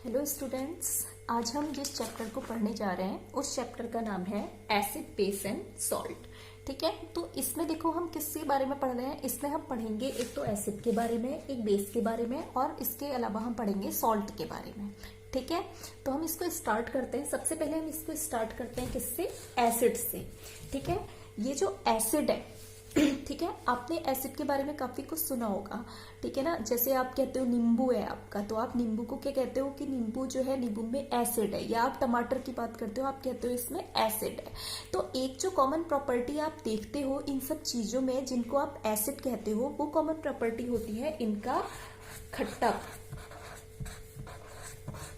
Hello students, आज हम जिस चैप्टर को पढ़ने जा रहे हैं उस चैप्टर का नाम है एसिड, बेस एंड सॉल्ट। ठीक है, तो इसमें देखो हम किसके बारे में पढ़ रहे हैं। इसमें हम पढ़ेंगे एक तो एसिड के बारे में, एक बेस के बारे में और इसके अलावा हम पढ़ेंगे सॉल्ट के बारे में। ठीक है, तो हम इसको स्टार्ट करते हैं। सबसे पहले हम इसको स्टार्ट करते हैं किससे? एसिड से। ठीक है, ये जो एसिड है, ठीक है, आपने एसिड के बारे में काफी कुछ सुना होगा। ठीक है ना, जैसे आप कहते हो नींबू है आपका, तो आप नींबू को क्या कहते हो कि नींबू जो है, नींबू में एसिड है। या आप टमाटर की बात करते हो, आप कहते हो इसमें एसिड है। तो एक जो कॉमन प्रॉपर्टी आप देखते हो इन सब चीजों में जिनको आप एसिड कहते हो, वो कॉमन प्रॉपर्टी होती है इनका खट्टा।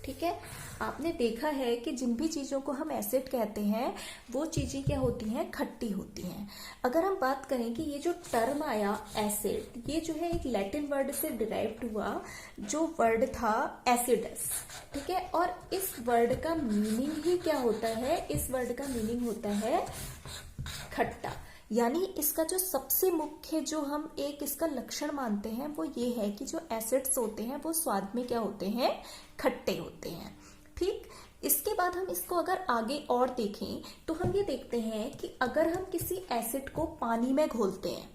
ठीक है, आपने देखा है कि जिन भी चीजों को हम एसिड कहते हैं वो चीजें क्या होती हैं? खट्टी होती हैं। अगर हम बात करें कि ये जो टर्म आया एसिड, ये जो है एक लैटिन वर्ड से डिराइव्ड हुआ, जो वर्ड था एसिडस। ठीक है, और इस वर्ड का मीनिंग ही क्या होता है? इस वर्ड का मीनिंग होता है खट्टा। यानी इसका जो सबसे मुख्य जो हम एक इसका लक्षण मानते हैं वो ये है कि जो एसिड्स होते हैं वो स्वाद में क्या होते हैं? खट्टे होते हैं। ठीक, इसके बाद हम इसको अगर आगे और देखें तो हम ये देखते हैं कि अगर हम किसी एसिड को पानी में घोलते हैं,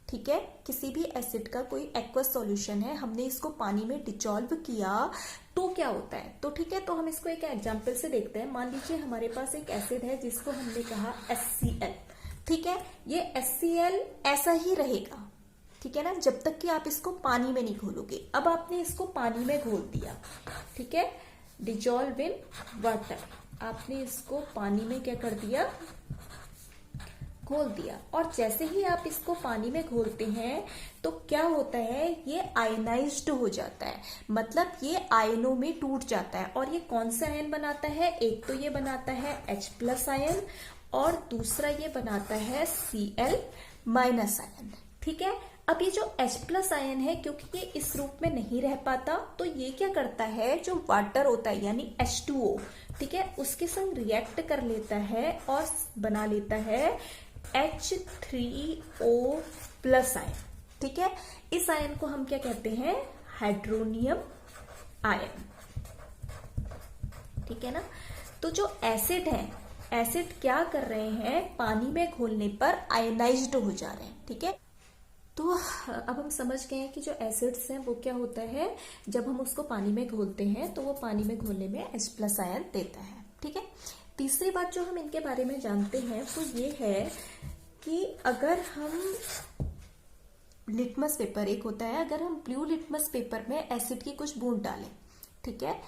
ठीक है, किसी भी एसिड का कोई एक्वस सॉल्यूशन है, हमने इसको पानी में डिसॉल्व किया तो क्या होता है? तो ठीक है, तो हम इसको एक एग्जांपल से देखते हैं। मान लीजिए हमारे पास एक एसिड है जिसको हमने कहा HCl। ठीक है, ये HCl ऐसा ही रहेगा, ठीक है ना, जब तक कि आप इसको पानी में नहीं घोलोगे। अब आपने इसको पानी में घोल दिया, ठीक है, डिजॉल्व इन वाटर, आपने इसको पानी में क्या कर दिया? घोल दिया। और जैसे ही आप इसको पानी में घोलते हैं तो क्या होता है? ये आयनाइज्ड हो जाता है, मतलब ये आयनों में टूट जाता है। और ये कौन सा आयन बनाता है? एक तो ये बनाता है H+ आयन और दूसरा ये बनाता है Cl- आयन। ठीक है, अब ये जो H+ आयन है, क्योंकि ये इस रूप में नहीं रह पाता, तो ये क्या करता है? जो वाटर होता है यानी H2O, ठीक है, उसके संग रिएक्ट कर लेता है और बना लेता है H3O+ आयन। ठीक है, इस आयन को हम क्या कहते हैं? Hydronium ion. ठीक है ना, तो जो एसिड है, एसिड क्या कर रहे हैं? पानी में घोलने पर आयनाइज्ड हो जा रहे हैं। ठीक है, तो अब हम समझ गए हैं कि जो एसिड्स हैं वो क्या होता है, जब हम उसको पानी में घोलते हैं तो वो पानी में घोलने में H+ आयन देता है। ठीक है, तीसरी बात जो हम इनके बारे में जानते हैं वो ये है कि अगर हम लिटमस पेपर एक होता है, अगर हम ब्लू लिटमस पेपर में एसिड की कुछ बूंद डालें, ठीक है,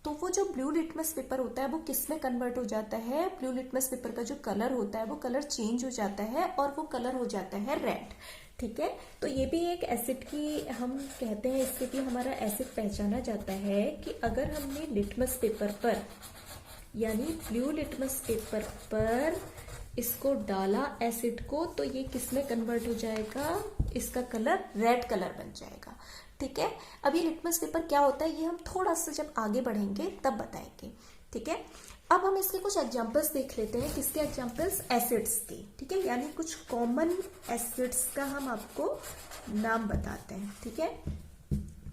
तो वो जो ब्लू लिटमस पेपर होता है वो किस में कन्वर्ट हो जाता है? ब्लू लिटमस पेपर का जो कलर होता है वो कलर चेंज हो जाता है और वो कलर हो जाता है रेड। ठीक है, तो ये भी एक एसिड की हम कहते हैं, इससे भी हमारा एसिड पहचाना जाता है कि अगर हमने लिटमस पेपर पर यानी ब्लू लिटमस पेपर पर इसको डाला एसिड को, तो ये किस में कन्वर्ट हो जाएगा? इसका कलर रेड कलर बन जाएगा। ठीक है, अब ये लिटमस पेपर क्या होता है ये हम थोड़ा सा जब आगे बढ़ेंगे तब बताएंगे। ठीक है, अब हम इसके कुछ एग्जांपल्स देख लेते हैं। किसके एग्जांपल्स? एसिड्स के। ठीक है, यानी कुछ कॉमन एसिड्स का हम आपको नाम बताते हैं। ठीक है,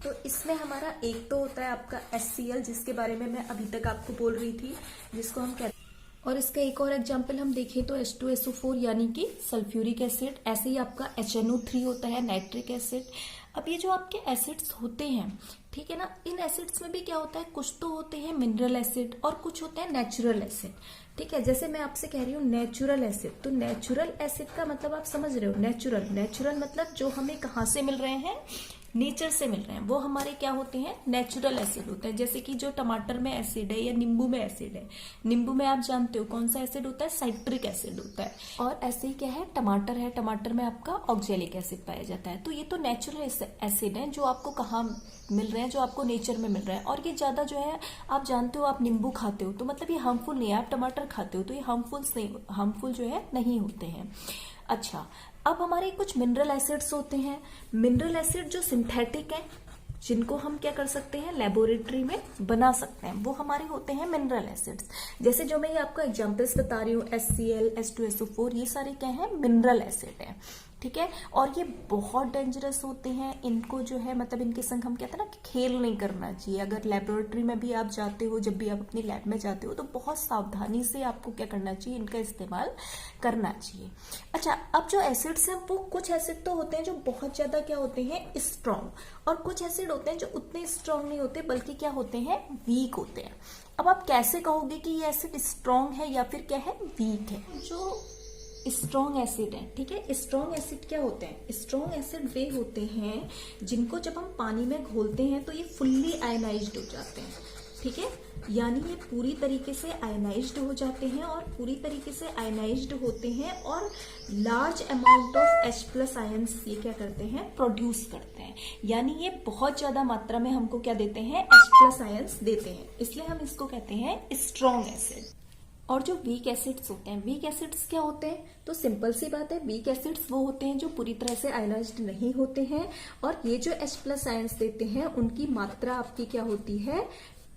तो इसमें हमारा एक तो होता है आपका HCl, जिसके बारे में मैं अभी तक आपको बोल रही थी, जिसको हम कहते हैं। और इसका एक और एग्जाम्पल हम देखें तो H2SO4 यानी कि सल्फ्यूरिक एसिड। ऐसे ही आपका HNO3 होता है, नाइट्रिक एसिड। अब ये जो आपके एसिड्स होते हैं, ठीक है ना, इन एसिड्स में भी क्या होता है? कुछ तो होते हैं मिनरल एसिड और कुछ होते हैं नेचुरल एसिड। ठीक है, जैसे मैं आपसे कह रही हूँ नेचुरल एसिड, तो नेचुरल एसिड का मतलब आप समझ रहे हो? नेचुरल, नेचुरल मतलब जो हमें कहाँ से मिल रहे हैं? नेचर से मिल रहे हैं, वो हमारे क्या होते हैं? नेचुरल एसिड होते हैं। जैसे कि जो टमाटर में एसिड है या नींबू में एसिड है, नींबू में आप जानते हो कौन सा एसिड होता है? साइट्रिक एसिड होता है। और ऐसे ही क्या है? टमाटर है, टमाटर में आपका ऑक्जेलिक एसिड पाया जाता है। तो ये तो नेचुरल एसिड है जो आपको कहाँ मिल रहे हैं? जो आपको नेचर में मिल रहा है। और ये ज्यादा जो है, आप जानते हो, आप नींबू खाते हो तो मतलब ये हार्मफुल नहीं है। आप टमाटर खाते हो तो ये हार्मफुल जो है नहीं होते हैं। अच्छा, अब हमारे कुछ मिनरल एसिड्स होते हैं। मिनरल एसिड जो सिंथेटिक है, जिनको हम क्या कर सकते हैं? लेबोरेटरी में बना सकते हैं, वो हमारे होते हैं मिनरल एसिड्स। जैसे जो मैं ये आपको एग्जांपल्स बता रही हूँ, HCl, H2SO4, ये सारे क्या है? मिनरल एसिड है। ठीक है। और ये बहुत डेंजरस होते हैं, इनको जो है मतलब इनके संग हम कहते हैं ना कि खेल नहीं करना चाहिए। अगर लेबोरेटरी में भी आप जाते हो, जब भी आप अपनी लैब में जाते हो, तो बहुत सावधानी से आपको क्या करना चाहिए, इनका इस्तेमाल करना चाहिए। अच्छा, अब जो एसिड्स हैं वो कुछ एसिड तो होते हैं जो बहुत ज्यादा क्या होते हैं, स्ट्रॉन्ग, और कुछ एसिड होते हैं जो उतने स्ट्रॉन्ग नहीं होते बल्कि क्या होते हैं, वीक होते हैं। अब आप कैसे कहोगे कि ये एसिड स्ट्रॉन्ग है या फिर क्या है, वीक है? जो स्ट्रॉन्ग एसिड है, ठीक है, स्ट्रॉन्ग एसिड क्या होते हैं, स्ट्रॉन्ग एसिड वे होते हैं जिनको जब हम पानी में घोलते हैं तो ये फुल्ली आयनाइज्ड हो जाते हैं, ठीक है, यानी ये पूरी तरीके से आयनाइज्ड हो जाते हैं, और पूरी तरीके से आयनाइज्ड होते हैं और large amount of H+ ions ये क्या करते हैं, प्रोड्यूस करते हैं। यानी ये बहुत ज्यादा मात्रा में हमको क्या देते हैं, H+ आयंस देते हैं, इसलिए हम इसको कहते हैं स्ट्रॉन्ग एसिड। और जो वीक एसिड्स होते हैं, वीक एसिड्स क्या होते हैं, तो सिंपल सी बात है, वीक एसिड्स वो होते हैं जो पूरी तरह से आयनाइज्ड नहीं होते हैं, और ये जो H+ आयंस देते हैं उनकी मात्रा आपकी क्या होती है,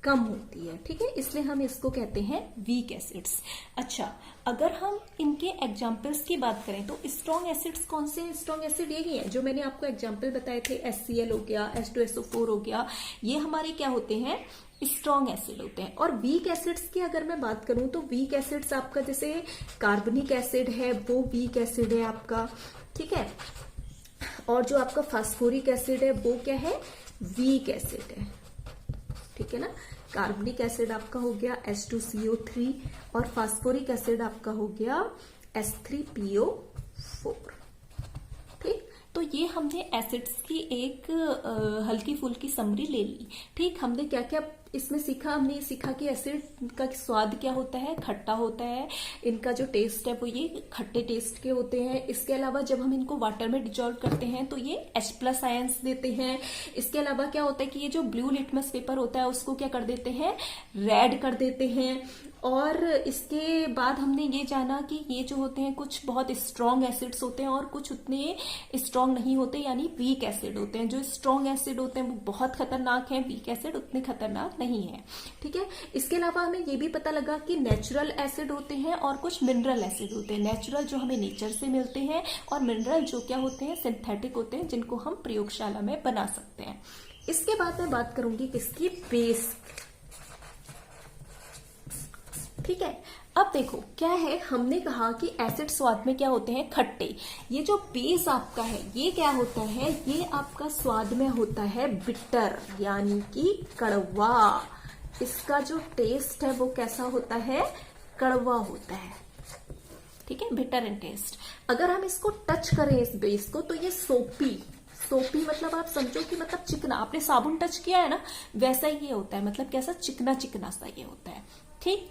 कम होती है, ठीक है, इसलिए हम इसको कहते हैं वीक एसिड्स। अच्छा, अगर हम इनके एग्जाम्पल्स की बात करें तो स्ट्रॉन्ग एसिड्स कौन से हैं? स्ट्रॉन्ग एसिड यही है जो मैंने आपको एग्जाम्पल बताए थे, HCl हो गया, H2SO4 हो गया, ये हमारे क्या होते हैं, स्ट्रॉन्ग एसिड होते हैं। और वीक एसिड्स की अगर मैं बात करूं तो वीक एसिड्स आपका जैसे कार्बनिक एसिड है वो वीक एसिड है आपका, ठीक है, और जो आपका फास्फोरिक एसिड है वो क्या है, वीक एसिड है, ठीक है ना। कार्बनिक एसिड आपका हो गया H2CO3 और फास्फोरिक एसिड आपका हो गया H3PO4, ठीक। तो ये हमने एसिड्स की एक हल्की फुल्की समरी ले ली, ठीक। हमने क्या क्या इसमें सीखा, हमने ये सीखा कि एसिड का स्वाद क्या होता है, खट्टा होता है, इनका जो टेस्ट है वो ये खट्टे टेस्ट के होते हैं। इसके अलावा जब हम इनको वाटर में डिजॉल्व करते हैं तो ये H+ आयंस देते हैं। इसके अलावा क्या होता है कि ये जो ब्लू लिटमस पेपर होता है उसको क्या कर देते हैं, रेड कर देते हैं। और इसके बाद हमने ये जाना कि ये जो होते हैं कुछ बहुत स्ट्रॉन्ग एसिड्स होते हैं और कुछ उतने स्ट्रॉन्ग नहीं होते, यानी वीक एसिड होते हैं। जो स्ट्रॉन्ग एसिड होते हैं वो बहुत खतरनाक है, वीक एसिड उतने खतरनाक नहीं है, ठीक है। इसके अलावा हमें ये भी पता लगा कि नेचुरल एसिड होते हैं और कुछ मिनरल एसिड होते हैं। नेचुरल जो हमें नेचर से मिलते हैं, और मिनरल जो क्या होते हैं, सिंथेटिक होते हैं, जिनको हम प्रयोगशाला में बना सकते हैं। इसके बाद मैं बात करूंगी किसकी, बेस, ठीक है। अब देखो क्या है, हमने कहा कि एसिड स्वाद में क्या होते हैं, खट्टे। ये जो बेस आपका है ये क्या होता है, ये आपका स्वाद में होता है बिटर, यानी कि कड़वा। इसका जो टेस्ट है वो कैसा होता है, कड़वा होता है, ठीक है, बिटर इन टेस्ट। अगर हम इसको टच करें इस बेस को तो ये सोपी मतलब आप समझो कि मतलब चिकना, आपने साबुन टच किया है ना, वैसा ही ये होता है, मतलब कैसा, चिकना चिकना सा ये होता है, ठीक।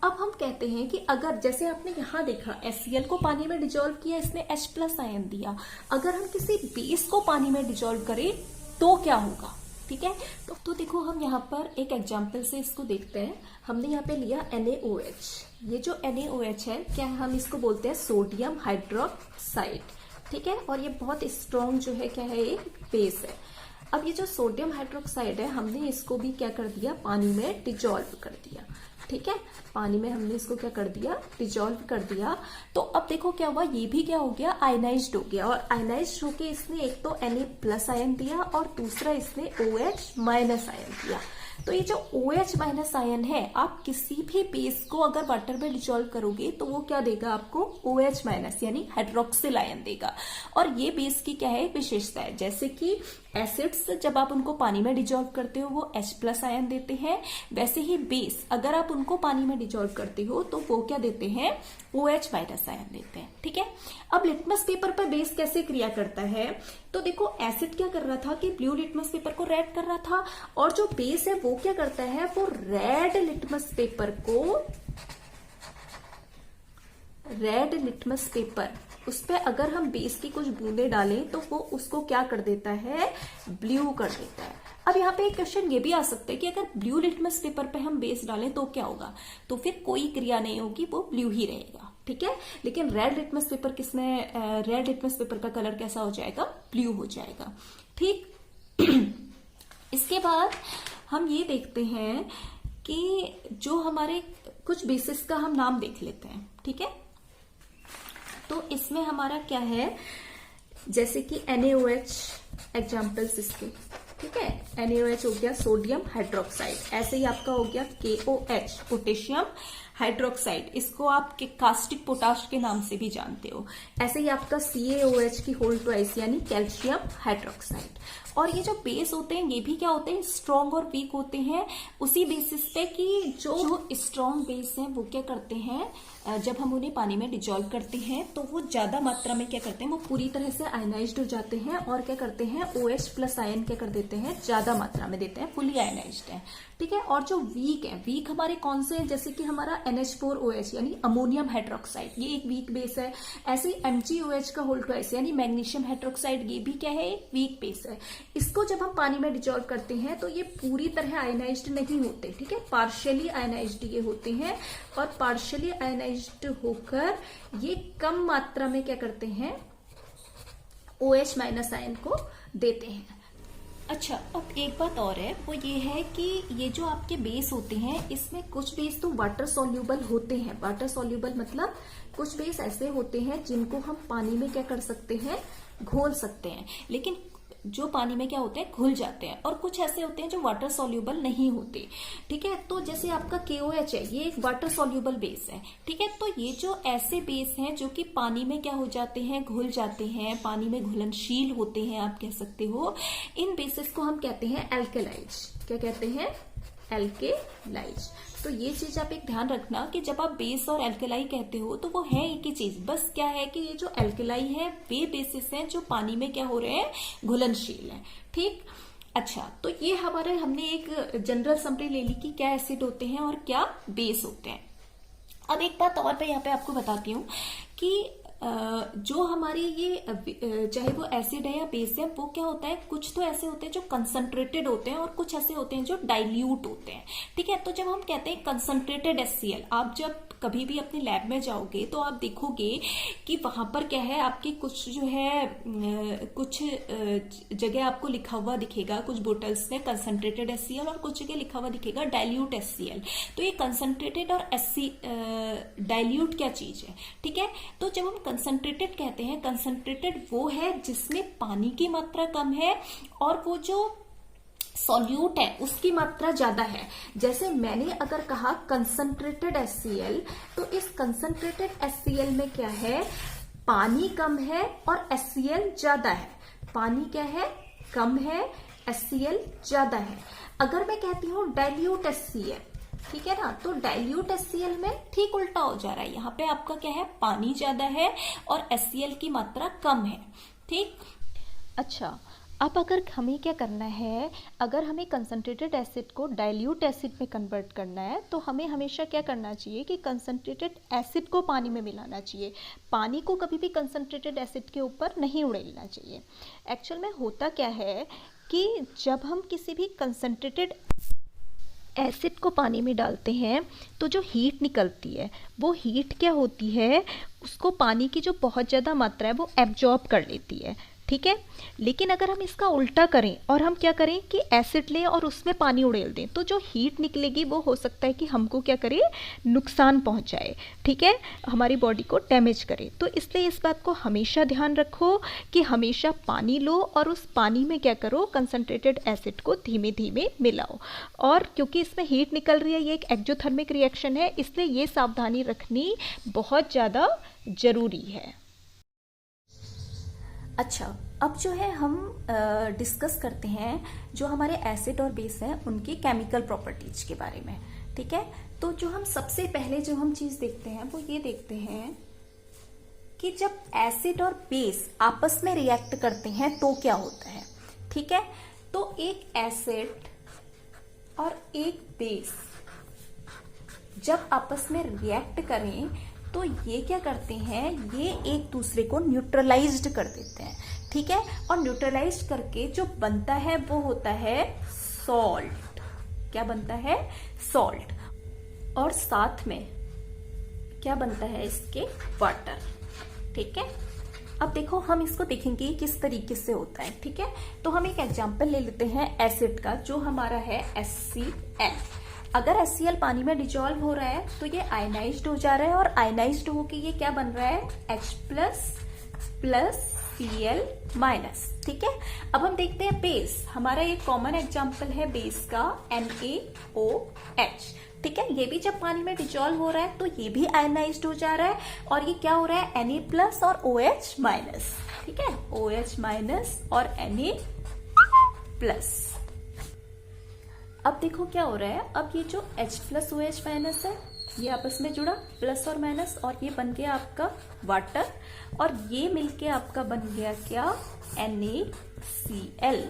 अब हम कहते हैं कि अगर जैसे आपने यहां देखा HCl को पानी में डिजोल्व किया, इसने H+ आयन दिया, अगर हम किसी बेस को पानी में डिजोल्व करें तो क्या होगा, ठीक है। तो देखो हम यहाँ पर एक एग्जांपल से इसको देखते हैं। हमने यहाँ पे लिया NaOH। ये जो NaOH है क्या है, हम इसको बोलते हैं सोडियम हाइड्रोक्साइड, ठीक है, और ये बहुत स्ट्रॉन्ग जो है क्या है, एक बेस है। अब ये जो सोडियम हाइड्रोक्साइड है हमने इसको भी क्या कर दिया, पानी में डिजोल्व कर दिया, ठीक है, पानी में हमने इसको क्या कर दिया, डिजोल्व कर दिया। तो अब देखो क्या हुआ, ये भी क्या हो गया, आयनाइज्ड हो गया, और आयनाइज्ड होके इसने एक तो Na+ आयन दिया और दूसरा इसने OH- आयन दिया। तो ये जो OH- आयन है, आप किसी भी बेस को अगर वाटर में डिजोल्व करोगे तो वो क्या देगा आपको, OH- यानी हाइड्रोक्सिल आयन देगा। और ये बेस की क्या है, विशेषता है, जैसे कि एसिड्स जब आप उनको पानी में डिजोल्व करते हो वो H+ आयन देते हैं, वैसे ही बेस अगर आप उनको पानी में डिजोल्व करते हो तो वो क्या देते हैं, OH- आयन देते हैं, ठीक है। अब लिटमस पेपर पर बेस कैसे क्रिया करता है, तो देखो एसिड क्या कर रहा था कि ब्लू लिटमस पेपर को रेड कर रहा था, और जो बेस है वो क्या करता है, वो रेड लिटमस पेपर उस पे अगर हम बेस की कुछ बूंदे डालें तो वो उसको क्या कर देता है, ब्लू कर देता है। अब यहाँ पे एक क्वेश्चन ये भी आ सकता है कि अगर ब्लू लिटमस पेपर पे हम बेस डालें तो क्या होगा, तो फिर कोई क्रिया नहीं होगी, वो ब्लू ही रहेगा, ठीक है। लेकिन रेड लिटमस पेपर का कलर कैसा हो जाएगा, ब्लू हो जाएगा, ठीक। इसके बाद हम ये देखते हैं कि जो हमारे कुछ बेसिस का हम नाम देख लेते हैं, ठीक है। तो इसमें हमारा क्या है जैसे कि NaOH एग्जाम्पल्स इसके, ठीक है। NaOH हो गया सोडियम हाइड्रोक्साइड, ऐसे ही आपका हो गया KOH पोटेशियम हाइड्रोक्साइड, इसको आप कास्टिक पोटाश के नाम से भी जानते हो। ऐसे ही आपका CaOH की होल ट्वाइस यानी कैल्शियम हाइड्रोक्साइड। और ये जो बेस होते हैं ये भी क्या होते हैं, स्ट्रॉन्ग और वीक होते हैं उसी बेसिस पे कि जो स्ट्रॉन्ग बेस हैं वो क्या करते हैं, जब हम उन्हें पानी में डिजोल्व करते हैं तो वो ज्यादा मात्रा में क्या करते हैं, वो पूरी तरह से आयनाइज्ड हो जाते हैं और क्या करते हैं, OH प्लस आयन क्या कर देते हैं, ज्यादा मात्रा में देते हैं, फुली आयनाइज्ड है, ठीक है। और जो वीक है, वीक हमारे कौन से हैं, जैसे कि हमारा NH4OH यानी अमोनियम हाइड्रोक्साइड, ये एक वीक बेस है। ऐसे ही MgOH का होल ट्वाइस यानी मैग्नीशियम हाइड्रोक्साइड, ये भी क्या है, एक वीक बेस है। इसको जब हम पानी में डिजोल्व करते हैं तो ये पूरी तरह आयनाइज्ड नहीं होते, ठीक है, पार्शियली आयनाइज्ड ये होते हैं। और पार्शियली आयनाइज्ड होकर ये कम मात्रा में क्या करते हैं, OH माइनस आयन को देते हैं। अच्छा, अब एक बात और है, वो ये है कि ये जो आपके बेस होते हैं इसमें कुछ बेस तो वाटर सॉल्यूबल होते हैं। वाटर सॉल्यूबल मतलब कुछ बेस ऐसे होते हैं जिनको हम पानी में क्या कर सकते हैं, घोल सकते हैं, लेकिन जो पानी में क्या होते हैं, घुल जाते हैं। और कुछ ऐसे होते हैं जो वाटर सॉल्यूबल नहीं होते, ठीक है। तो जैसे आपका KOH है, ये एक वाटर सॉल्यूबल बेस है, ठीक है। तो ये जो ऐसे बेस हैं जो कि पानी में क्या हो जाते हैं, घुल जाते हैं, पानी में घुलनशील होते हैं आप कह सकते हो, इन बेसिस को हम कहते हैं एल्केलाइज। क्या कहते हैं, एल्केलाइज। तो ये चीज आप एक ध्यान रखना कि जब आप बेस और एल्केलाई कहते हो तो वो है एक ही चीज, बस क्या है कि ये जो एल्केलाई है वे बेसिस हैं जो पानी में क्या हो रहे हैं, घुलनशील हैं, ठीक। अच्छा, तो ये हमने एक जनरल समरी ले ली कि क्या एसिड होते हैं और क्या बेस होते हैं। अब एक बात और मैं यहाँ पे आपको बताती हूँ कि जो हमारे ये चाहे वो एसिड है या बेस है, वो क्या होता है, कुछ तो ऐसे होते हैं जो कंसंट्रेटेड होते हैं और कुछ ऐसे होते हैं जो डाइल्यूट होते हैं, ठीक है। तो जब हम कहते हैं कंसंट्रेटेड HCl, आप जब कभी भी अपने लैब में जाओगे तो आप देखोगे कि वहां पर क्या है, आपकी कुछ जो है कुछ जगह आपको लिखा हुआ दिखेगा, कुछ बोटल्स में कंसंट्रेटेड HCl और कुछ जगह लिखा हुआ दिखेगा डाइल्यूट HCl। तो ये कंसंट्रेटेड और डाइल्यूट क्या चीज है, ठीक है। तो जब हम कंसंट्रेटेड कहते हैं, कंसंट्रेटेड वो है जिसमें पानी की मात्रा कम है और वो जो सॉल्यूट है उसकी मात्रा ज्यादा है। जैसे मैंने अगर कहा कंसंट्रेटेड HCl, तो इस कंसंट्रेटेड HCl में क्या है, पानी कम है और HCl ज्यादा है। पानी क्या है, कम है, HCl ज्यादा है। अगर मैं कहती हूं डाइल्यूट HCl, ठीक है ना, तो डाइल्यूट HCl में ठीक उल्टा हो जा रहा है, यहाँ पे आपका क्या है, पानी ज्यादा है और HCl की मात्रा कम है, ठीक। अच्छा, अब अगर हमें क्या करना है, अगर हमें कंसंट्रेटेड एसिड को डाइल्यूट एसिड में कन्वर्ट करना है तो हमें हमेशा क्या करना चाहिए कि कंसंट्रेटेड एसिड को पानी में मिलाना चाहिए। पानी को कभी भी कंसंट्रेटेड एसिड के ऊपर नहीं उड़ेलना चाहिए। एक्चुअल में होता क्या है कि जब हम किसी भी कंसंट्रेटेड एसिड को पानी में डालते हैं तो जो हीट निकलती है, वो हीट क्या होती है, उसको पानी की जो बहुत ज़्यादा मात्रा है वो एब्जॉर्ब कर लेती है, ठीक है। लेकिन अगर हम इसका उल्टा करें और हम क्या करें कि एसिड लें और उसमें पानी उड़ेल दें, तो जो हीट निकलेगी वो हो सकता है कि हमको क्या करे, नुकसान पहुंचाए, ठीक है, हमारी बॉडी को डैमेज करे। तो इसलिए इस बात को हमेशा ध्यान रखो कि हमेशा पानी लो और उस पानी में क्या करो, कंसंट्रेटेड एसिड को धीमे धीमे मिलाओ। और क्योंकि इसमें हीट निकल रही है, ये एक एक्जोथर्मिक रिएक्शन है, इसलिए ये सावधानी रखनी बहुत ज़्यादा ज़रूरी है। अच्छा, अब जो है हम डिस्कस करते हैं जो हमारे एसिड और बेस हैं उनकी केमिकल प्रॉपर्टीज के बारे में, ठीक है। तो जो हम सबसे पहले जो हम चीज देखते हैं वो ये देखते हैं कि जब एसिड और बेस आपस में रिएक्ट करते हैं तो क्या होता है, ठीक है। तो एक एसिड और एक बेस जब आपस में रिएक्ट करें तो ये क्या करते हैं, ये एक दूसरे को न्यूट्रलाइज्ड कर देते हैं, ठीक है। और न्यूट्रलाइज करके जो बनता है वो होता है सॉल्ट। क्या बनता है, सॉल्ट। और साथ में क्या बनता है इसके, वाटर, ठीक है। अब देखो हम इसको देखेंगे किस तरीके से होता है, ठीक है। तो हम एक एग्जांपल ले लेते हैं एसिड का, जो हमारा है HCl। अगर HCl पानी में डिजोल्व हो रहा है तो ये आयनाइज्ड हो जा रहा है और आयनाइज्ड होके ये क्या बन रहा है, H++ Cl माइनस। ठीक है, अब हम देखते हैं बेस। हमारा एक कॉमन एग्जाम्पल है बेस का NaOH। ठीक है, ये भी जब पानी में डिजोल्व हो रहा है तो ये भी आयनाइज्ड हो जा रहा है, और ये क्या हो रहा है Na प्लस और OH माइनस। ठीक है, OH माइनस और Na प्लस। अब देखो क्या हो रहा है, अब ये जो H प्लस OH माइनस है ये आपस में जुड़ा, प्लस और माइनस, और ये बन गया आपका वाटर, और ये मिलके आपका बन गया क्या, NaCl।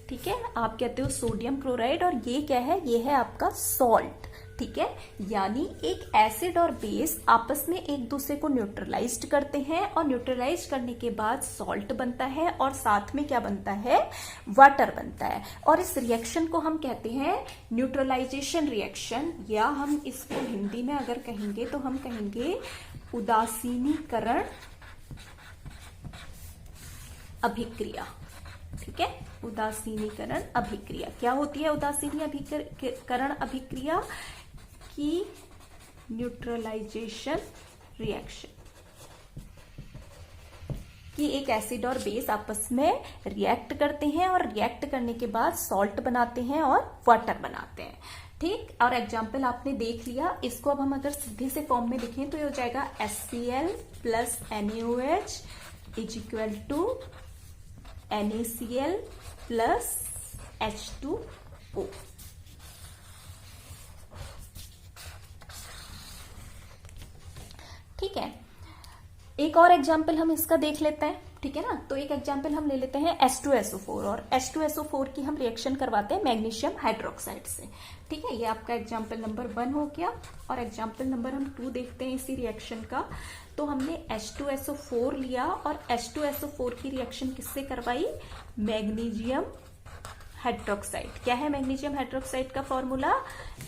ठीक है, आप कहते हो सोडियम क्लोराइड, और ये क्या है, ये है आपका सॉल्ट। ठीक है, यानी एक एसिड और बेस आपस में एक दूसरे को न्यूट्रलाइज्ड करते हैं, और न्यूट्रलाइज करने के बाद सॉल्ट बनता है, और साथ में क्या बनता है, वाटर बनता है। और इस रिएक्शन को हम कहते हैं न्यूट्रलाइजेशन रिएक्शन, या हम इसको हिंदी में अगर कहेंगे तो हम कहेंगे उदासीनीकरण अभिक्रिया। ठीक है, उदासीनीकरण अभिक्रिया क्या होती है, उदासीनीकरण अभिक्रिया की न्यूट्रलाइजेशन रिएक्शन, कि एक एसिड और बेस आपस में रिएक्ट करते हैं, और रिएक्ट करने के बाद सॉल्ट बनाते हैं और वाटर बनाते हैं। ठीक, और एग्जाम्पल आपने देख लिया। इसको अब हम अगर सीधे से फॉर्म में लिखें तो ये हो जाएगा HCl plus NaOH is equal to NaCl plus H2O। ठीक है, एक और एग्जाम्पल हम इसका देख लेते हैं। ठीक है ना, तो एक एग्जाम्पल हम ले लेते हैं H2SO4, और H2SO4 की हम रिएक्शन करवाते हैं मैग्नीशियम हाइड्रोक्साइड से। ठीक है, ये आपका एग्जाम्पल नंबर 1 हो गया, और एग्जाम्पल नंबर हम 2 देखते हैं इसी रिएक्शन का। तो हमने H2SO4 लिया, और H2SO4 की रिएक्शन किससे करवाई, मैग्नीशियम हाइड्रोक्साइड। क्या है मैग्नीशियम हाइड्रोक्साइड का फॉर्मूला,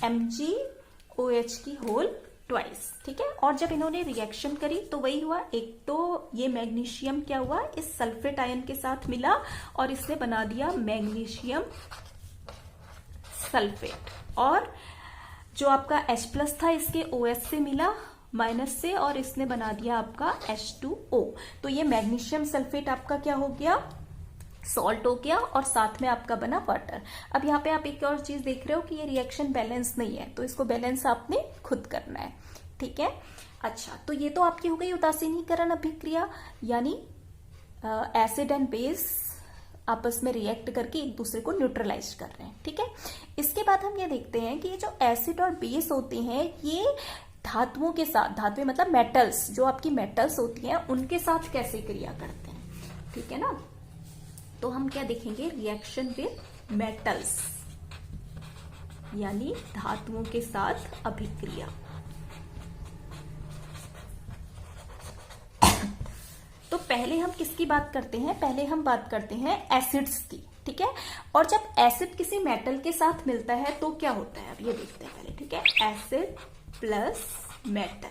MgOH की होल ट्वाइस। ठीक है, और जब इन्होंने रिएक्शन करी तो वही हुआ, एक तो ये मैग्नीशियम क्या हुआ, इस सल्फेट आयन के साथ मिला और इसने बना दिया मैग्नीशियम सल्फेट, और जो आपका H प्लस था इसके OH से मिला माइनस से, और इसने बना दिया आपका H2O। तो ये मैग्नीशियम सल्फेट आपका क्या हो गया, सॉल्ट हो गया, और साथ में आपका बना वाटर। अब यहाँ पे आप एक और चीज देख रहे हो कि ये रिएक्शन बैलेंस नहीं है, तो इसको बैलेंस आपने खुद करना है। ठीक है, अच्छा, तो ये तो आपकी हो गई उदासीनीकरण अभिक्रिया, यानी एसिड एंड बेस आपस में रिएक्ट करके एक दूसरे को न्यूट्रलाइज कर रहे हैं। ठीक है, इसके बाद हम ये देखते हैं कि ये जो एसिड और बेस होते हैं ये धातुओं के साथ, धातुएं मतलब मेटल्स, जो आपकी मेटल्स होती हैं उनके साथ कैसे क्रिया करते हैं। ठीक है ना, तो हम क्या देखेंगे, रिएक्शन विद मेटल्स, यानी धातुओं के साथ अभिक्रिया। तो पहले हम किसकी बात करते हैं, पहले हम बात करते हैं एसिड्स की। ठीक है, और जब एसिड किसी मेटल के साथ मिलता है तो क्या होता है, अब ये देखते हैं पहले। ठीक है, एसिड प्लस मेटल,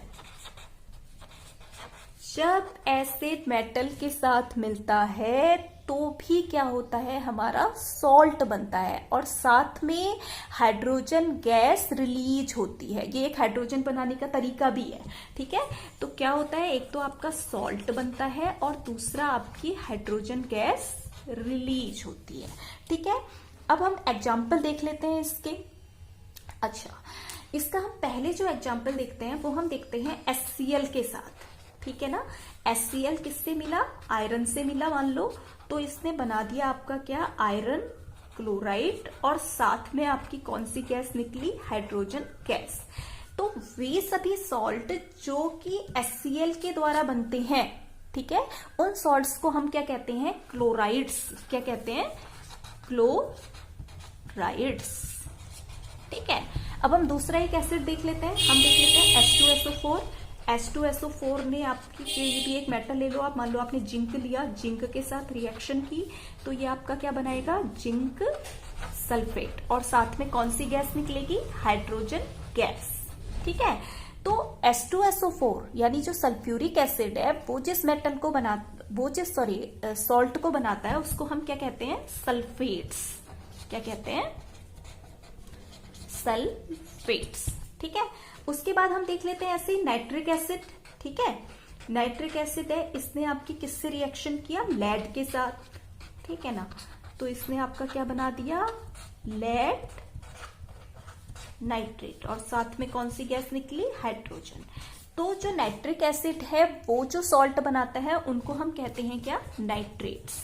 जब एसिड मेटल के साथ मिलता है तो भी क्या होता है, हमारा सॉल्ट बनता है, और साथ में हाइड्रोजन गैस रिलीज होती है। ये एक हाइड्रोजन बनाने का तरीका भी है। ठीक है, तो क्या होता है, एक तो आपका सॉल्ट बनता है और दूसरा आपकी हाइड्रोजन गैस रिलीज होती है। ठीक है, अब हम एग्जाम्पल देख लेते हैं इसके। अच्छा, इसका हम पहले जो एग्जाम्पल देखते हैं वो हम देखते हैं HCl के साथ। ठीक है ना, HCl किससे मिला, आयरन से मिला मान लो, तो इसने बना दिया आपका क्या, आयरन क्लोराइड, और साथ में आपकी कौन सी गैस निकली, हाइड्रोजन गैस। तो वे सभी सॉल्ट जो कि HCl के द्वारा बनते हैं, ठीक है, उन सॉल्ट्स को हम क्या कहते हैं, क्लोराइड्स। क्या कहते हैं, क्लोराइड्स। ठीक है, अब हम दूसरा एक एसिड देख लेते हैं। हम देख लेते हैं H2SO4। H2SO4 ने आपकी, ये भी एक मेटल ले लो आप, मान लो आपने जिंक लिया, जिंक के साथ रिएक्शन की, तो ये आपका क्या बनाएगा, जिंक सल्फेट, और साथ में कौन सी गैस निकलेगी, हाइड्रोजन गैस। ठीक है, तो H2SO4 यानी जो सल्फ्यूरिक एसिड है वो जिस मेटल को सॉल्ट को बनाता है उसको हम क्या कहते हैं, सल्फेट्स। क्या कहते हैं, सल्फेट्स। ठीक है, उसके बाद हम देख लेते हैं ऐसे नाइट्रिक एसिड। ठीक है, नाइट्रिक एसिड है, इसने आपकी किससे रिएक्शन किया? लेड के साथ, ठीक है ना। तो इसने आपका क्या बना दिया? लेड नाइट्रेट, और साथ में कौन सी गैस निकली? हाइड्रोजन। तो जो नाइट्रिक एसिड है वो जो सॉल्ट बनाता है उनको हम कहते हैं क्या? नाइट्रेट्स।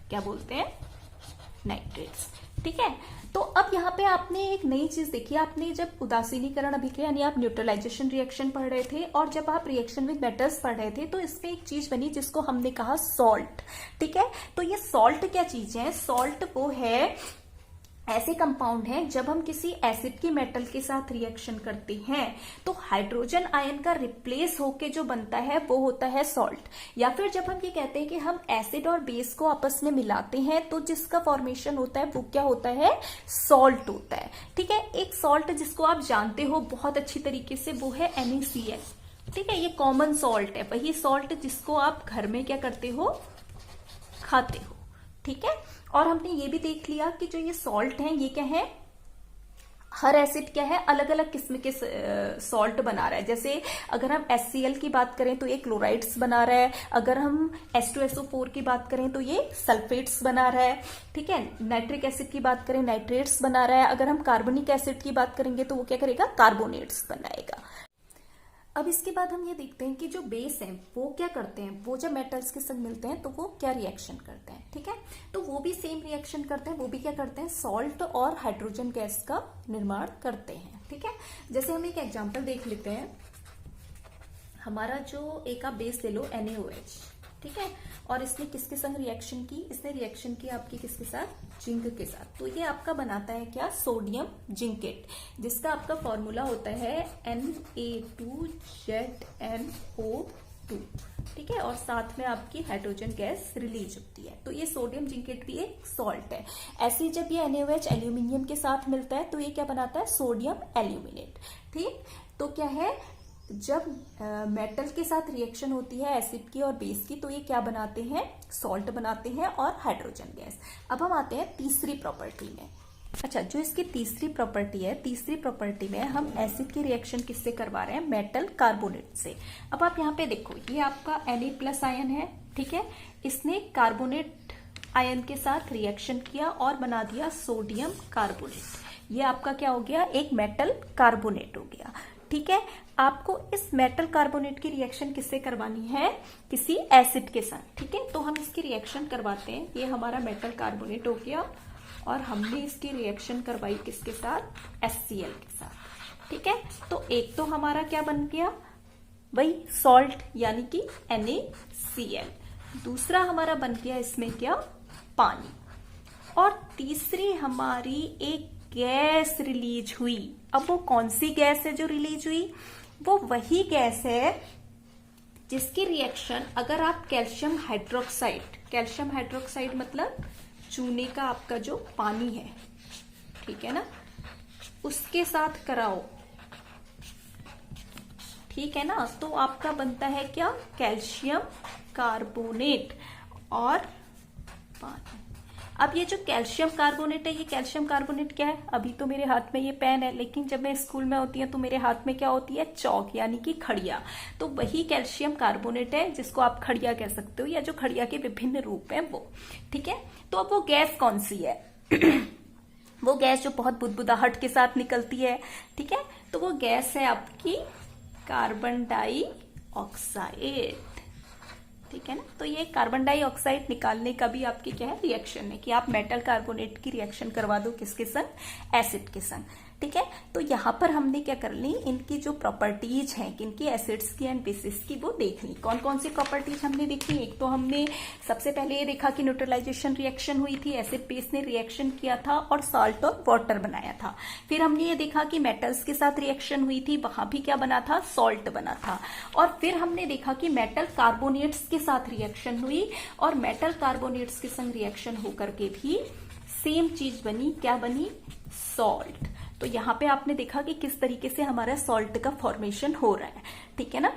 क्या बोलते हैं? नाइट्रेट्स, ठीक है। तो अब यहाँ पे आपने एक नई चीज देखी, आपने जब उदासीनीकरण अभिक्रिया यानी आप न्यूट्रलाइजेशन रिएक्शन पढ़ रहे थे और जब आप रिएक्शन विद मेटल्स पढ़ रहे थे, तो इसमें एक चीज बनी जिसको हमने कहा सॉल्ट, ठीक है। तो ये सॉल्ट क्या चीज है? सॉल्ट वो है ऐसे कंपाउंड हैं जब हम किसी एसिड की मेटल के साथ रिएक्शन करते हैं तो हाइड्रोजन आयन का रिप्लेस होके जो बनता है वो होता है सॉल्ट। या फिर जब हम ये कहते हैं कि हम एसिड और बेस को आपस में मिलाते हैं तो जिसका फॉर्मेशन होता है वो क्या होता है? सॉल्ट होता है, ठीक है। एक सॉल्ट जिसको आप जानते हो बहुत अच्छी तरीके से वो है NaCl, ठीक है। ये कॉमन सॉल्ट है, वही सॉल्ट जिसको आप घर में क्या करते हो? खाते हो, ठीक है। और हमने ये भी देख लिया कि जो ये सॉल्ट हैं ये क्या है? हर एसिड क्या है? अलग अलग किस्म के सॉल्ट बना रहा है। जैसे अगर हम HCl की बात करें तो ये क्लोराइड्स बना रहा है, अगर हम H2SO4 की बात करें तो ये सल्फेट्स बना रहा है, ठीक है। नाइट्रिक एसिड की बात करें नाइट्रेट्स बना रहा है, अगर हम कार्बोनिक एसिड की बात करेंगे तो वो क्या करेगा? कार्बोनेट्स बनाएगा। अब इसके बाद हम ये देखते हैं कि जो बेस हैं वो क्या करते हैं? वो जब मेटल्स के संग मिलते हैं तो वो क्या रिएक्शन करते हैं, ठीक है। तो वो भी सेम रिएक्शन करते हैं, वो भी क्या करते हैं? सॉल्ट और हाइड्रोजन गैस का निर्माण करते हैं, ठीक है। जैसे हम एक एग्जांपल देख लेते हैं। हमारा जो एक आप बेस ले लो NaOH, ठीक है, और इसने किसके संग रिएक्शन की? इसने रिएक्शन की आपकी किसके साथ? जिंक के साथ। तो ये आपका बनाता है क्या? सोडियम जिंकेट, जिसका आपका फॉर्मूला होता है Na2ZnO2, ठीक है। और साथ में आपकी हाइड्रोजन गैस रिलीज होती है। तो ये सोडियम जिंकेट भी एक सॉल्ट है। ऐसे जब ये NaOH एल्यूमिनियम के साथ मिलता है तो ये क्या बनाता है? सोडियम एल्यूमिनेट, ठीक। तो क्या है? जब मेटल के साथ रिएक्शन होती है एसिड की और बेस की तो ये क्या बनाते हैं? सॉल्ट बनाते हैं और हाइड्रोजन गैस। अब हम आते हैं तीसरी प्रॉपर्टी में। अच्छा, जो इसकी तीसरी प्रॉपर्टी है, तीसरी प्रॉपर्टी में हम एसिड की रिएक्शन किससे करवा रहे हैं? मेटल कार्बोनेट से। अब आप यहाँ पे देखो, ये आपका Na+ आयन है, ठीक है। इसने कार्बोनेट आयन के साथ रिएक्शन किया और बना दिया सोडियम कार्बोनेट। ये आपका क्या हो गया? एक मेटल कार्बोनेट हो गया, ठीक है। आपको इस मेटल कार्बोनेट की रिएक्शन किससे करवानी है? किसी एसिड के साथ, ठीक है। तो हम इसकी रिएक्शन करवाते हैं। ये हमारा मेटल कार्बोनेट हो गया और हमने इसकी रिएक्शन करवाई किसके साथ? HCl के साथ, ठीक है। तो एक तो हमारा क्या बन गया? वही सॉल्ट यानी कि NaCl। दूसरा हमारा बन गया इसमें क्या? पानी। और तीसरी हमारी एक गैस रिलीज हुई। अब वो कौन सी गैस है जो रिलीज हुई? वो वही गैस है जिसकी रिएक्शन अगर आप कैल्शियम हाइड्रोक्साइड मतलब चूने का आपका जो पानी है, ठीक है ना, उसके साथ कराओ, ठीक है ना, तो आपका बनता है क्या? कैल्शियम कार्बोनेट और पानी। अब ये जो कैल्शियम कार्बोनेट है, ये कैल्शियम कार्बोनेट क्या है? अभी तो मेरे हाथ में ये पेन है, लेकिन जब मैं स्कूल में होती हूँ तो मेरे हाथ में क्या होती है? चौक यानी कि खड़िया। तो वही कैल्शियम कार्बोनेट है जिसको आप खड़िया कह सकते हो, या जो खड़िया के विभिन्न रूप हैं वो, ठीक है। तो अब वो गैस कौन सी है? वो गैस जो बहुत बुदबुदाहट के साथ निकलती है, ठीक है। तो वो गैस है आपकी कार्बन डाइऑक्साइड, ठीक है ना। तो ये कार्बन डाइऑक्साइड निकालने का भी आपकी क्या है? रिएक्शन है कि आप मेटल कार्बोनेट की रिएक्शन करवा दो किसके संग? एसिड के संग, ठीक है। तो यहाँ पर हमने क्या कर ली? इनकी जो प्रॉपर्टीज हैं किनकी? एसिड्स की एंड बेसिस की, वो देख ली। कौन कौन सी प्रॉपर्टीज हमने देखी? एक तो हमने सबसे पहले ये देखा कि न्यूट्रलाइजेशन रिएक्शन हुई थी, एसिड बेस ने रिएक्शन किया था और साल्ट और वाटर बनाया था। फिर हमने ये देखा कि मेटल्स के साथ रिएक्शन हुई थी, वहां भी क्या बना था? सॉल्ट बना था। और फिर हमने देखा कि मेटल कार्बोनेट्स के साथ रिएक्शन हुई और मेटल कार्बोनेट्स के संग रिएक्शन होकर के भी सेम चीज बनी। क्या बनी? सॉल्ट। तो यहाँ पे आपने देखा कि किस तरीके से हमारा सॉल्ट का फॉर्मेशन हो रहा है, ठीक है ना।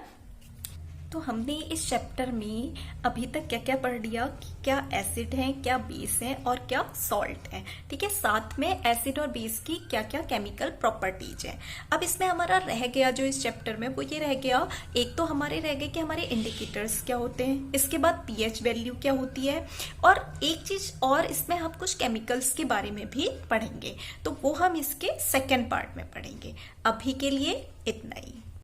तो हमने इस चैप्टर में अभी तक क्या क्या पढ़ लिया कि क्या एसिड है, क्या बेस है और क्या सॉल्ट है। ठीक है, साथ में एसिड और बेस की क्या क्या केमिकल प्रॉपर्टीज है। अब इसमें हमारा रह गया जो इस चैप्टर में वो ये रह गया, एक तो हमारे रह गए कि हमारे इंडिकेटर्स क्या होते हैं, इसके बाद पीएच वैल्यू क्या होती है, और एक चीज और इसमें हम कुछ केमिकल्स के बारे में भी पढ़ेंगे, तो वो हम इसके सेकेंड पार्ट में पढ़ेंगे। अभी के लिए इतना ही।